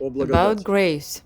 about grace.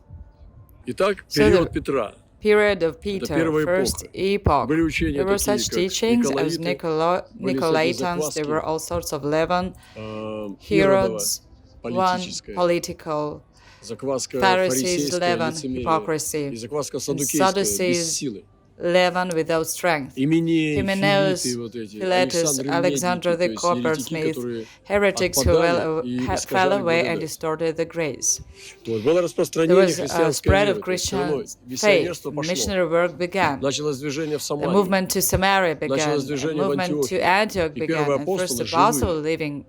Итак, So период the Петра. period of Peter, first epoch, Были учения there were такие, such как teachings as Николаиты, Nicolaitans, there were all sorts of leaven, Иродова, Herods, one политическое, political, закваска Pharisees, фарисейское, leaven, лицемерие, hypocrisy, и закваска and саддукейская, без Sadducees, силы. leaven without strength. Именей, Hymenaeus, Филиппы, вот эти, Philetus, Александры Alexander Медники, the то есть еретики, coppersmith, которые heretics who отпадали и fell искажали away and благодать. distorted the grace. Вот. Было There распространение was a христианской spread веры, of то есть все равно Christian faith. миссионерство пошло. Missionary work began. Началось движение в A Самарии, movement to Samaria began. началось A движение в movement to Антиохии. Antioch И began. первые And first апостолы apostle живые. living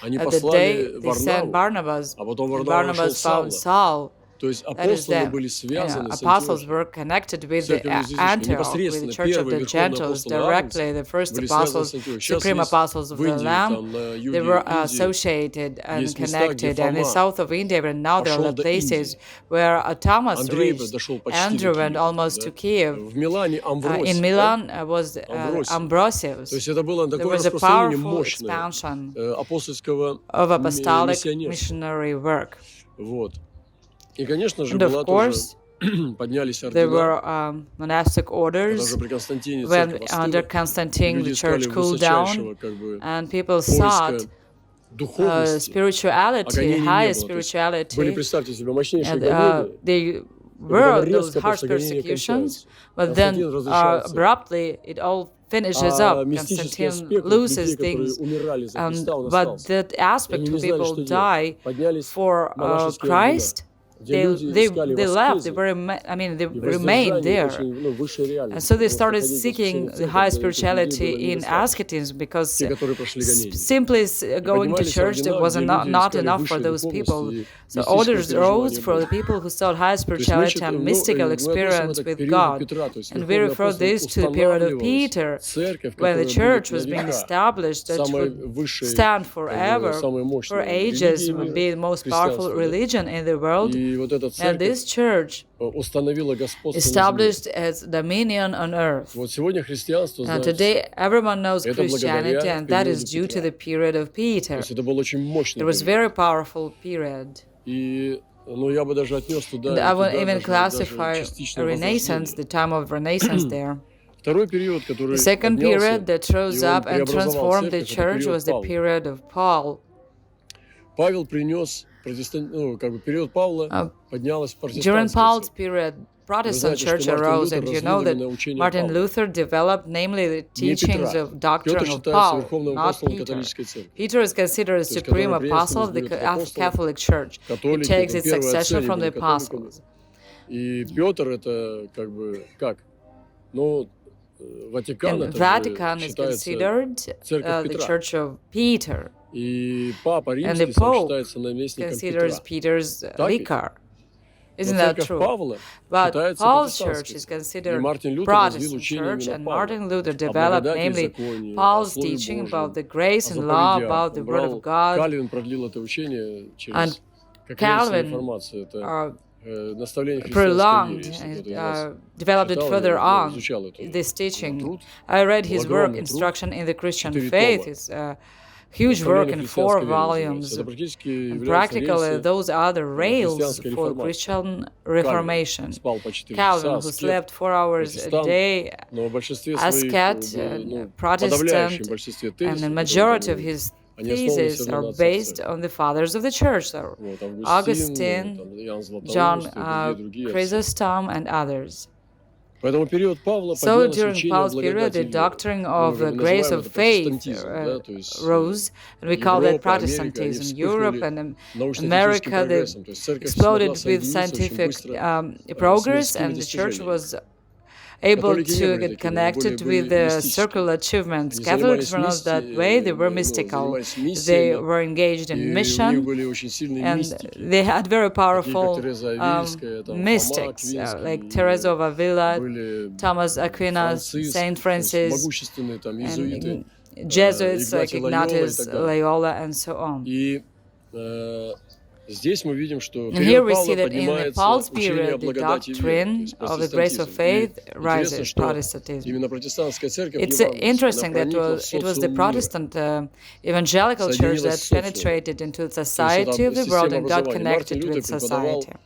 Они the day послали they sent Варнаву, Barnabas, а потом and Варнава нашел Barnabas found Савла. Saul. То есть That is апостолы them. были связаны с Apostles Антиохией. were connected with the Церковью язычников. Antioch, with the Непосредственно Church of первые the верховные Gentiles апостолы directly. Агнца The first были связаны apostles, с Антиохией. Сейчас supreme есть apostles of в the Индии, Lamb, там на they юге were Индии associated and есть места, где connected. And in the Фома south of India, and now there пошел are до places Индии. where Thomas Андрей reached. дошел почти Andrew до went Киева. almost Да? to Kiev. В Милане Амвросий. In Да? Milan was Амвросий. Ambrosius. То есть это было There такое was a распространение powerful мощное expansion апостольского of apostolic миссионерства. missionary work. Вот. И, конечно же, And of была тоже course, поднялись there ордена. were monastic Когда orders. уже при Константине When церковь under остыла, Constantine the люди искали church cooled down, высочайшего как бы and people поиска sought духовности, а spirituality, гонений не high было. То есть были, spirituality, представьте себе, мощнейшие and гонения, they и were потом those резко harsh после гонения persecutions, кончаются. but then Константин разрешает церковь. abruptly it all finishes А up. мистический Constantine аспект loses людей, которые things, умирали за Христа, он but остался. that И aspect они who не знали, people что делать. die Поднялись for монашеские ордена, Christ, где люди искали they left. They аскезы were, they и remained воздержание there. очень высшей And реальности. so they Потому что started ходить в seeking воскресенье в the церковь high для этих людей spirituality было in недостаточно. asceticism because Те, которые прошли гонения. simply going to Поднимались church ордена, was где not, люди not искали enough for высшей those people. духовности и So мистического orders rose переживания for the Бога. people who sought high То есть мы spirituality and mystical относим experience это к with периоду God. Петра, то есть And we верховный refer апостол this to the period of устанавливалась Peter, церковь, when the которая church будет was на being века established that самой would высшей, stand forever, самой for мощной ages, религией would мира, be the most powerful христианство. Да? religion in the world. И вот эта And this церковь church установила господство на земле. established as dominion on earth. Вот сегодня христианство And знает все. today, everyone knows Это Christianity, благодаря and that is периоду due to Петра. the period of То Peter. есть это был очень мощный It was период. very powerful period. И ну, я бы даже отнес туда, And и I would туда even даже classify частично Renaissance, возрождение. the time of Renaissance there. Второй период, который The second поднялся, period that rose и он up and преобразовал transformed the церковь, это church период was the Павла. period of Paul. Павел принес период Павла поднялась During протестантская Paul's церковь. period, Вы Protestant знаете, church что Мартин arose, Лютер and you know развил that именно учение Martin Павла. Luther developed namely the Не teachings Петра. of doctrine Петр of считается Paul, верховным not апостолом Peter. католической церкви. Peter is considered a То есть, supreme который apostle of the преемственность апостолов, Catholic Church. He католики, takes там, its первые отцы, succession они from the были католиками. apostles. И Петр это как бы как? Ну, Ватикан And это Vatican же is считается considered церковь the Петра. Church of Peter, И Папа and Римский the сам Pope считается наместником considers Петра. Peter's Так ведь? vicar. Но Isn't that церковь true? Павла But считается Paul's church протестантской. is И considered Мартин Лютер развил Protestant учение church, именно and Павла Martin Luther о developed благодати и namely законе, о Paul's Слове teaching Божьем, about the grace о and law, заповедях. about the Он Word брал, of God. Кальвин продлил это учение And через как Calvin реформация. Это наставление христианской prolonged вере. Если and кто-то из вас developed it читал, further on изучал эту this teaching. труд, I read his work, огромный труд, Instruction in the Christian 4 Faith. тома. It's a huge work in 4 христианской вере называется. volumes. Это практически And является practically, рельсы those are the rails христианской for реформации. Christian Кальвин Reformation. спал по 4 Calvin, часа, who аскет, slept 4 hours a протестант, day, но в большинстве своих, ascet, подавляющем Protestant, большинстве and тезисов, the которые majority of он his они основаны theses все равно are на Отце based Церкви. on the fathers of the church, so Вот, Августин, Augustine, там, Иоанн John Златоуст и другие отцы. Chrysostom, and others. Поэтому период Павла So поднялось during учение Paul's period, благодати the и веры. doctrine Мы of the называем grace это of faith протестантизм, да, то есть rose, and we call that Европа, Америка, они Protestantism. Europe вспыхнули and научно-техническим America, they прогрессом. То есть церковь смогла exploded with соединиться очень scientific быстро progress, с мирскими and the church достижениями. was able Католики не to были get такими, они connected были with the мистическими. circular achievements. Они Catholics занимались were not that way, they were mystical. занимались They миссиями, were engaged и in у них mission, были очень сильные and мистики. they had very Такие как powerful Тереза Авильская, там, Фома mystics, Аквинский, like Teresa of Avila, были Thomas Aquinas, Франциск, Saint то есть Francis, могущественные там иезуиты, and Jesuits like Игнатий Лойола и Ignatius так далее. Loyola, and so on. И здесь мы видим, что And here период we see Павла that in the поднимается Paul's учение о period, the благодати и вере, то doctrine есть of the grace of протестантизм. И faith интересно, rises, что Protestantism. именно протестантская церковь It's Евангелия, она interesting that проникла в it was the социум мира, Protestant evangelical church соединилась that с социумом. penetrated into the То есть society это of the world система and got образования. Мартин connected Лютер with преподавал, society.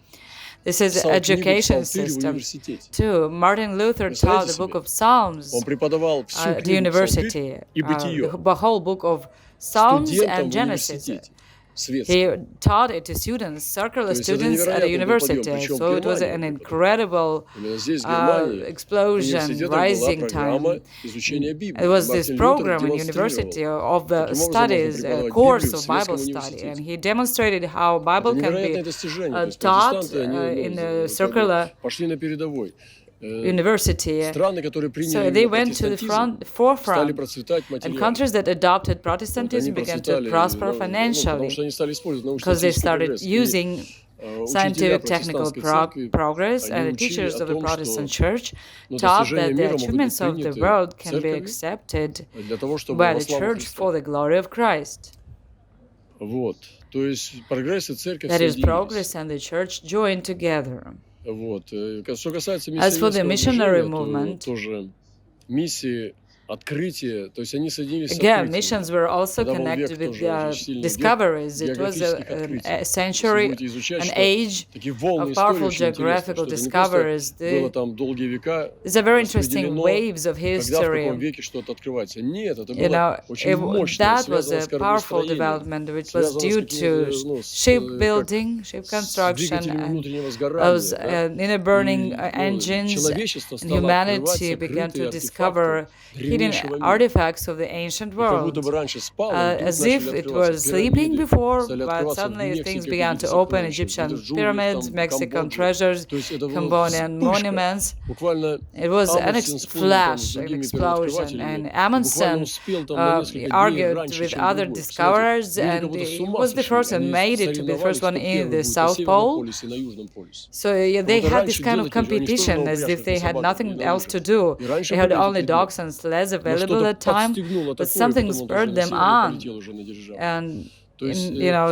This is писал книгу education «Псалтырь» в system университете. too. Martin Luther taught Представляете the book себе? of Psalms Он преподавал всю at the книгу «Псалтырь» university, и «Бытие» the whole book of Psalms студентам and в Genesis. университете светском. He taught it to students, circular То есть это students at a невероятный был подъем, university. причем So it was Германия an преподавала. incredible Именно здесь, в Германии, explosion, университетом была rising программа time. изучения Библии. It was this Мартин Лютер program in демонстрировал, university of the каким образом можно studies, преподавать course Библию в of Bible светском study, and университете. he demonstrated how Это Bible can невероятное be достижение. То есть taught протестанты, они in a как бы circular пошли на передовой. university. Страны, которые So приняли they именно went to the протестантизм, стали forefront, процветать and материально. countries that adopted Вот они Protestantism began to процветали, prosper потому financially что они стали использовать because they научно-технический started прогресс. И using учителя scientific technical протестантской церкви, progress, они and the учили teachers о of the том, Protestant что church достижения taught that the мира могут быть achievements of the приняты world can be церковью accepted для того, чтобы by во the славу church Христа. for the glory of Christ. Вот. То есть прогресс и церковь That is, соединились. progress and the church joined together. Вот. Что касается As for the миссионерского missionary движения, movement, то тоже миссии, открытие, то есть они соединились с again, открытием. missions were also Это был connected век with тоже очень сильный, век discoveries. It was географических a открытий. Если century, будете изучать, an что age такие волны of истории powerful очень интересны, geographical что это не просто discoveries. было там долгие века These are very interesting распределено, waves of когда в каком history. веке что-то открывается. Нет, это You было know, очень мощное, that was связано a с powerful кораблестроением, development which was связано с due какими-то, to shipbuilding, ship с construction, двигателями and внутреннего сгорания. those inner burning engines, Человечество and стало открывать humanity began сокрытые to discover артефакты hidden древнейшего мира. artifacts of the ancient И как будто world. бы раньше спало, и вдруг As начали if it открываться was sleeping пирамиды, before, стали but открываться в suddenly things Мексике began какие-то to open. сокровища, Egyptian где-то в джунглях, pyramids, там, Mexican Камбоджа. treasures, То есть это была Cambodian вспышка, monuments. буквально It was an Амундсен спорил там flash, с an другими explosion, первооткрывателями, and буквально Amundsen успел там на несколько дней argued раньше, with чем other другой. discoverers, Люди как and будто с he ума was the сошли, first and они made it to be the first соревновались, one кто in первый the будет на South Северном Pole. полюсе и на Южном полюсе. So yeah, they Вот had раньше this kind of делать нечего, они что же competition на as if упряжках they на had собаках nothing или на else to лыжах. do. И раньше They had были only такие дни. dogs and sleds Но available что-то at time, подстегнуло but такое, something потом он spurred даже на them север on. полетел уже на дирижабле. And То есть, you know,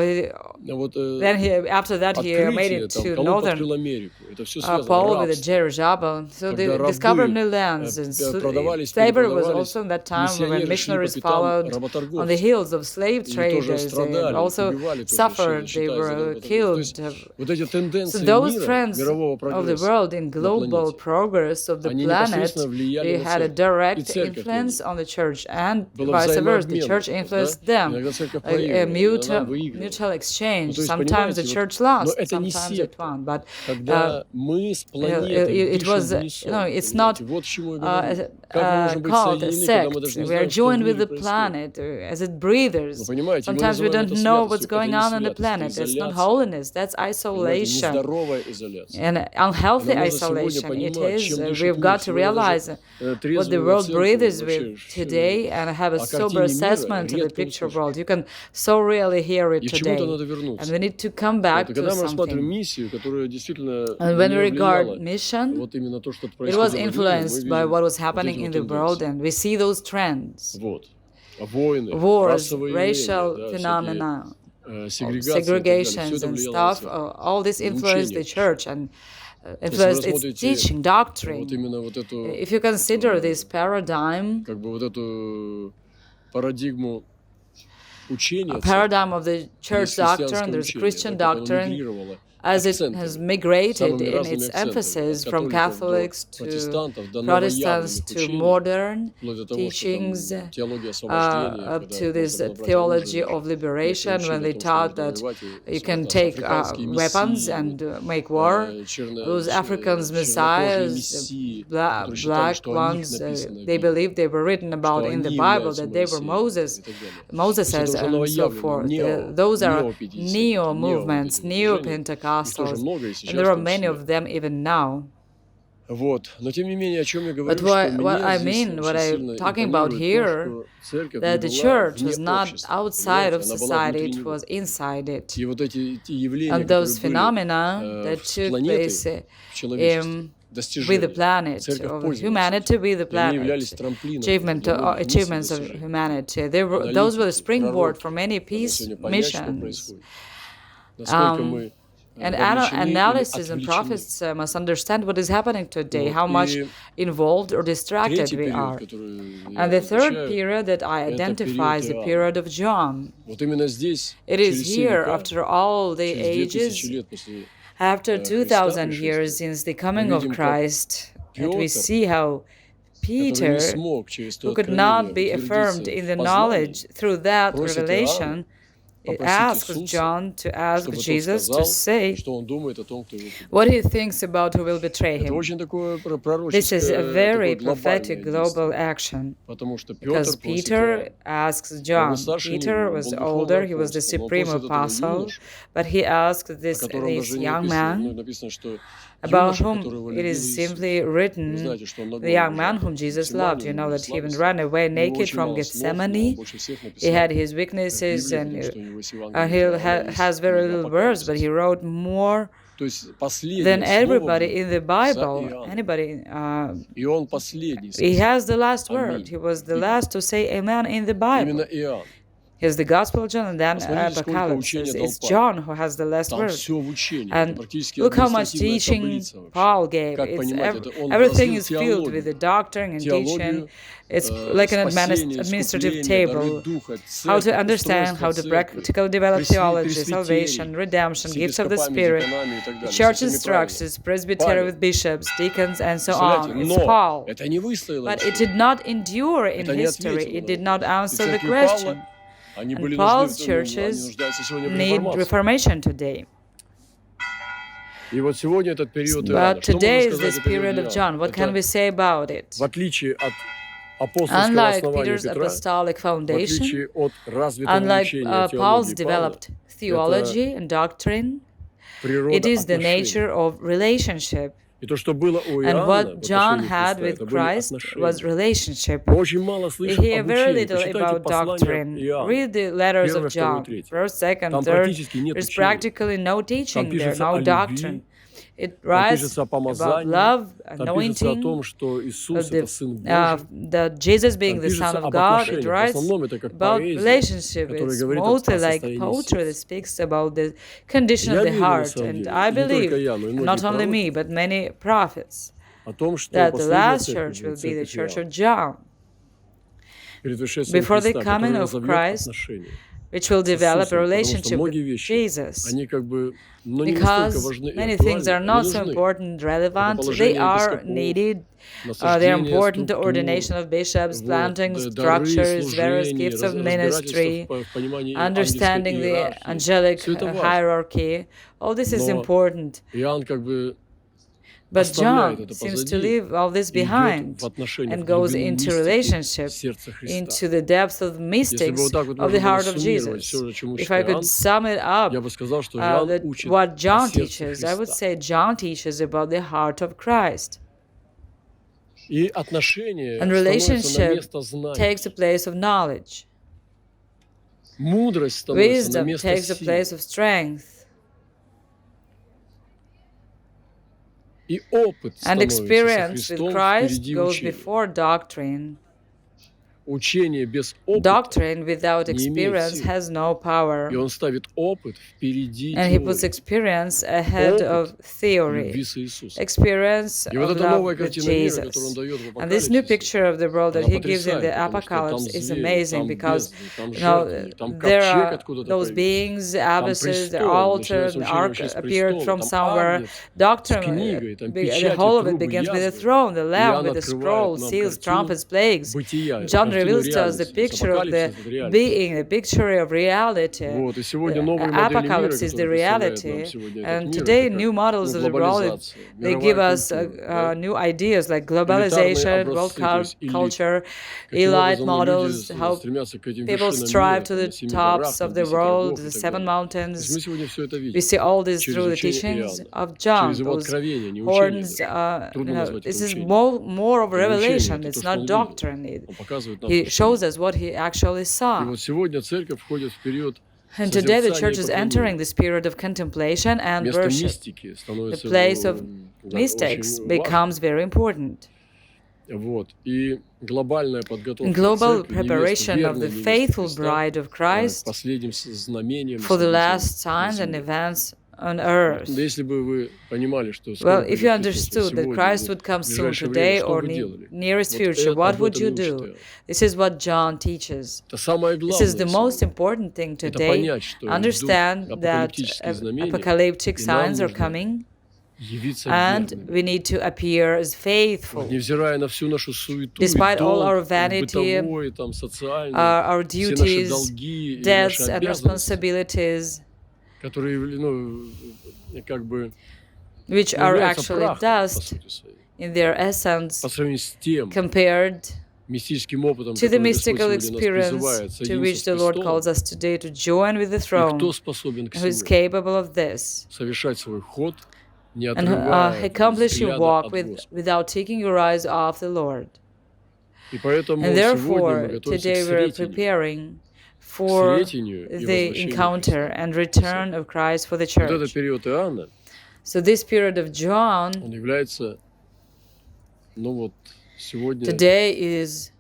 вот then after that he made открытие, it там, to Колумб открыл northern Америку. Это все связано. pole with the Рабство. dirigible. So Когда they рабы discovered new lands. And продавались, slavery was перепродавались, also in that time when миссионеры шли по missionaries пятам followed on the работорговцев. heels of slave И тоже traders. They страдали, also убивали, тоже suffered. They считаясь за were работорговцев. То killed. есть вот эти So тенденции those мира, trends мирового of the прогресса world in на global планете, progress of the они planet, непосредственно влияли they на had a церковь. И direct церковь на influence них. on the church, and Было vice versa. The взаимообмен. church influenced them. Иногда церковь A проигрывала, иногда mutual выигрывала. exchange. То есть, Sometimes the понимаете, church но lost, это не sometimes it секта. won. But Когда мы с планетой it дышим was, в унисон, it's not понимаете? Вот к чему я говорю. Как мы можем быть called a соединены, когда sect. мы даже не We are знаем, что в joined with мире the происходит? planet as it breathes. Вы понимаете, мы Sometimes we называем don't это know what's святостью. going Это on не on the святость, planet. это It's not изоляция. holiness. That's Понимаете, isolation. нездоровая изоляция. And unhealthy Нам нужно сегодня isolation it понимать, is. чем дышит We've мир. got to Сегодня realize даже what the трезвую world оценку breathes вообще with today and have a о sober картине мира assessment of the редко picture услышишь. world. You can so rarely hear it И к чему-то today. надо And вернуться. we need to come Вот, back и to когда мы рассматриваем something. миссию, которая действительно And when на we нее regard влияла, mission, вот именно то, что it was происходило в мире, мы influenced by видим what was вот happening эти in вот the world, тенденции. and we see those trends. Вот. Войны, Wars, расовые racial явления, да, phenomena, всякие сегрегация и так далее. Все segregations это and влияло на stuff, церковь. all this influenced the Учение. church and Если вы influenced its рассмотрите teaching, вот doctrine. именно вот эту, If you consider this paradigm, как бы вот эту парадигму учения a церкви, paradigm of the есть church христианское doctrine, there's учение, Christian да, как оно doctrine, мигрировало as it акцентами, has migrated самыми in разными its акцентами, от emphasis from католиков до Catholics to протестантов, до Protestants новоявленных to учений, modern вплоть до того, что teachings, там теология освобождения, up когда to this можно было брать theology оружие, of liberation, учили when о they том, что taught нужно that воевать, и you can там take африканские weapons мессии, and make war. Those Africans, чернокожие messiahs, мессии, которые black считали, что о них ones, написано в they Библии, believed they were written about что in the они Bible, являются that they were Моисеем и так далее. Moses То есть это уже and so новоявленные, forth. Those are неопятидесятники, neo-movements, движения. Их тоже neo-Pentecostals, много, и and сейчас there в are том many числе. of them even now. Вот. Но тем не менее, о чем я говорю, But что what I мне здесь mean, what очень I'm сильно talking about импонирует here, то, что церковь that не the была church вне was not общества, outside of понимаете, она была society, внутри it него. was inside it. И вот эти явления, And those которые phenomena были that с took планетой, place в человечестве, with the достижения, planet, церковь of пользовалась humanity with the этим. И они являлись planet, трамплином achievement, для многих achievements миссий of достижений. humanity. Those were the Аналитики, springboard пророки, for many надо peace сегодня понять, что missions. происходит. насколько мы And вовлечены или analysis and отвлечены. prophets must understand what is happening today, Вот. how much И involved or distracted третий we период, are. который And я the third обозначаю, period that I это identify период is the Иоанна. period of John. Вот именно здесь, It is через все here, века, after all the через 2000 ages, лет после after Христа 2000 years пришествия, since the мы coming of видим, как Christ, that we Петр, see how который не Peter, смог через то who could откровение not be affirmed утвердиться in в the познании, knowledge through that просит revelation, Иоанна it попросить asks Иисуса, John to ask чтобы тот Jesus to сказал, say что он думает о том, кто его предал. what he thinks about who will betray Это him. очень такое This is a пророческое, very такое prophetic глобальное global действие, action, потому что because Петр просит Peter Иоанна. asks Он был John. старше него, Peter он was был older, духовный he was the апостол, но он supreme просит этого apostle, юношу, but he asked о this котором даже не young написано, man, написано, что about юноша, whom которого it любил is Иисус. simply Вы written, знаете, что он на the young голоде man лежал, whom в Jesus loved. You Гефсимании, know он that he even слабости. ran away У него naked очень from мало слов, но он Gethsemane. больше всех He написал had his в weaknesses, Библии, and потому что у него есть he Евангелие от Иоанна, has есть very книга little words, but Апокалипсис. he wrote more То есть than последнее слово everybody было in the за Bible. Иоанном. Anybody, И он последний he сказал has the last word. «Аминь» He was в the Библии. last to say amen in the Именно Bible. Иоанн. Here's the Gospel of John and then Посмотрите, сколько Apocalypse. учения дал It's Павел. John who has the last Там word. все в учении. Это And практически look how much административная teaching таблица вообще. Paul gave. Как It's понимать, это он everything развил is filled with the теологию. doctrine and teaching. Теологию, It's like an спасение, administrative искупление, дары table. Духа, How to церковь, understand, how устройство to церкви, practically develop theology, пресвитерий, salvation, redemption, с gifts of the епископами, Spirit, деканами и так the далее. Со church's всеми правилами. structures, presbytery Павел. with bishops, deacons, and so Представляете, on. It's но Paul. это не выстояло But it еще. did not endure in Это не history. ответило It на did not вопрос. И answer the церкви question. Павла, они And были Paul's нужны, они churches нуждаются сегодня в need реформации. reformation today. И вот сегодня этот период But Иоанна. Что today можно is сказать this о периоде period of John. Иоанна? What can Это we say about it? в отличие от апостольского Unlike основания Peter's Петра, apostolic в foundation, отличие от развитого unlike учения Paul's теологии Павла, developed theology and doctrine, it природа is the отношений. nature of relationship. И то, что было у And Иоанна what в John отношении had Христа, with это были Christ was отношения. relationship. Мы очень мало We слышим hear об very учении. little Почитайте about послания doctrine. Иоанна. Read the letters of 1, 2, John, 3. first, second, Там third. практически нет There's учения. practically no Там teaching there, пишется no о doctrine. любви, It там writes пишется о about помазании, love, там пишется о anointing, том, что Иисус — это Сын Божий. that Jesus being Там the Son пишется of об God. It отношениях. В writes основном это как about поэзия, relationship. которая It's говорит mostly о like состоянии poetry that сердца. speaks about the condition Я of the верю, на heart. самом And деле, I и не believe, только я, но и not многие only me, пророки, but many prophets, о том, что that the последняя last церковь church will будет be the церковь church Иоанна, of John, перед пришествием before the Христа, coming которая of разовьет Christ, отношения which will с develop a Иисусом, потому что relationship with многие вещи, Jesus. они как бы, ну, не настолько Because важны и many things актуальны, are они not so нужны. important, Это relevant. They положение are епископов, needed. They are насаждение important. The структур, ordination of bishops, вот, planting дары, structures, various служений, gifts of разбирательства ministry, в понимании ангельской understanding the иерархии. angelic Все это важно. hierarchy. All this is Но important. Иоанн как бы But оставляет John это seems to позади leave all this и идет behind в отношения, and в goes глубину into мистики relationship, сердца Христа. into the depths of Если бы mystics вот так вот of the можно было heart of суммировать Jesus. все, чему учит If I could Иоанн, sum it up, я бы сказал, что Иоанн учит what о John сердце teaches, I would Христа. say John teaches about the heart of Christ. И отношения And становятся на relationship место знаний. takes a place of knowledge. Мудрость становится на Wisdom место takes a силы. place of strength. И опыт And становится со experience with Христом Christ впереди goes учения. before doctrine. Учение без опыта, Doctrine without не имеет experience силы. has no power. И он ставит опыт впереди And he puts теории. experience ahead of Любви theory. с Иисусом. Experience И вот of эта love новая with картина мира, которую Jesus. он дает в And this new Апокалипсисе, picture of the world that она he gives in the потрясает, потому что там Apocalypse is звери, amazing там because бездны, там you know жертвы, там there ковчег are откуда-то those появился. beings, Там abysses, the престол, altar, начинается an учение ark вообще с appeared престола, from там somewhere. агнец с Doctrine, книгой, там the печати, whole of it трубы, begins with the язвы. throne, the lamb Иоанн with the открывает scroll, нам seals, картину trumpets, plagues. бытия, John картину reveals to us the реальности. picture of the Апокалипсис — это реальность. being, the picture of reality. Вот, и сегодня новые модели мира, Apocalypse is the которые представляет reality, нам сегодня этот and мир, today это как new models of the world, глобализация, they give мировая us культура, да? new ideas like Элитарные globalization, world образцы, то есть элит. culture, Каким elite образом models, люди how стремятся к этим people вершинам strive мира, to там, the на 7 tops горах, of там, the 10 world, врагов the и так seven далее. То есть мы mountains. сегодня все это We видим see all this через through the учение teachings Иоанна, of John. через его Those откровения, не учение horns, даже. Трудно назвать this это is учением. more of Это не учение, revelation. это It's то, что not он видел. doctrine. Он показывает нам He то, что shows видел. us what he actually И saw. вот сегодня церковь входит в период And today the созерцания church и is поклонения. entering this period of contemplation and Место worship. мистики The становится place of да, mystics очень важным. becomes very important. Вот. И глобальная подготовка global церкви, невесты, preparation of верной the невесты faithful Христа, bride of к Christ последним знамениям и for the событиям last на signs and земле. events on Да earth. если бы вы понимали, что Well, скоро if you придет Христос, вот understood that сегодня Christ или would come в soon ближайшее время, today что or вы делали? nearest Вот future, what об would этом you и учит do? Иоанн. This is what John teaches. Это самое This is главное the most сегодня. important thing Это today. понять, что идут Understand that апокалиптические знамения, apocalyptic и нам signs are нужно coming, явиться and верными. we need to appear as faithful. Вот, невзирая на всю нашу суету Despite и all долг, our vanity, бытовой, там, социальный, our все наши duties, долги и debts, наши and обязанности, responsibilities, которые, ну, как бы which are являются actually прахом, по dust сути своей, in their essence, по сравнению с тем compared мистическим опытом, to the который Господь mystical сегодня нас experience призывает to соединиться which с the Lord Христом, calls us today to join with the и throne, кто способен к who is всему, capable of this, совершать свой ход, не and отрывая accomplish your взгляда walk от Господа. without taking your eyes off the Lord. И поэтому And сегодня мы therefore, готовимся today к we're Сретению, preparing к for Сретению и the возвращению encounter Христа. and return of Christ for the Вот этот church. период Иоанна, So this period of John он является, ну вот, сегодня today is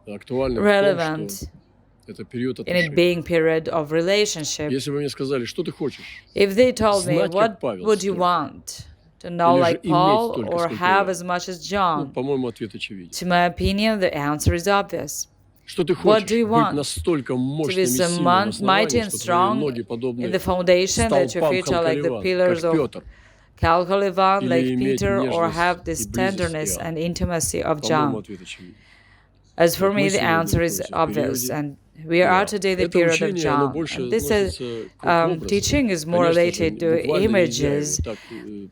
актуальным в том, relevant что это период in it отношений. being period of relationship. Если бы мне сказали, что ты хочешь, If they told me, знать, what как Павел would you столько, want? To know или же like иметь Paul столько, or сколько have я? as much as Ну, John? по-моему, ответ очевиден. To my opinion, the answer is obvious. Что ты What хочешь? do you Быть want? настолько To мощным be и so сильным в mighty основании, and что твои strong ноги in подобны the foundation that your столпам feet are like the Халкаливана, pillars как of Петр, Calcolivan, или like иметь Peter, or нежность have и this близость tenderness Иоанна. and intimacy of По-моему, John. ответ очевиден. As for Вот мы me, the сегодня answer is находимся в obvious, периоде and we are Иоанна. today the Это period of учение, оно John. больше And this относится к образу. teaching is more Конечно же, related to буквально нельзя его images. так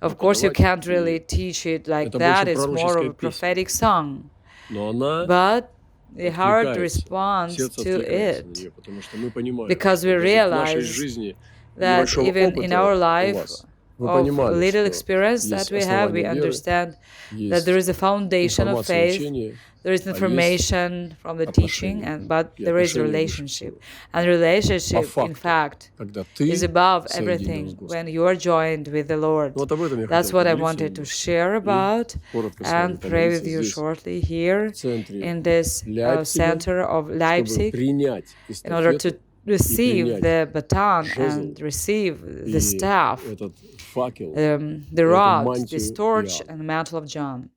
Of course, you преподавать, can't really и teach it like это that. больше It's more of пророческая a песня. prophetic song. Но она But the heart откликается, responds сердце to откликается на it нее, потому что мы понимаем, because что we даже в нашей realize жизни that небольшого even in опыта our у life вас, вы of понимали, little что experience that есть we have, we основание веры, understand that есть there is a foundation of информация faith, учения, there is а есть information from the teaching, отношения. but И there is отношения выше relationship. всего. And По relationship, in факту, fact, когда is ты above соединен everything с Господом. when you are joined with the Lord. Ну, вот об этом я That's хотел what I поделиться wanted to немножко. share about Коротко с вами and pray with помолиться you здесь, shortly here в центре in this Лейпцига, center of чтобы Leipzig, принять in order to эстафету и receive принять the baton жезл and receive the и staff, этот факел, the и эту rod, мантию this torch, Иоанна. and the mantle of John.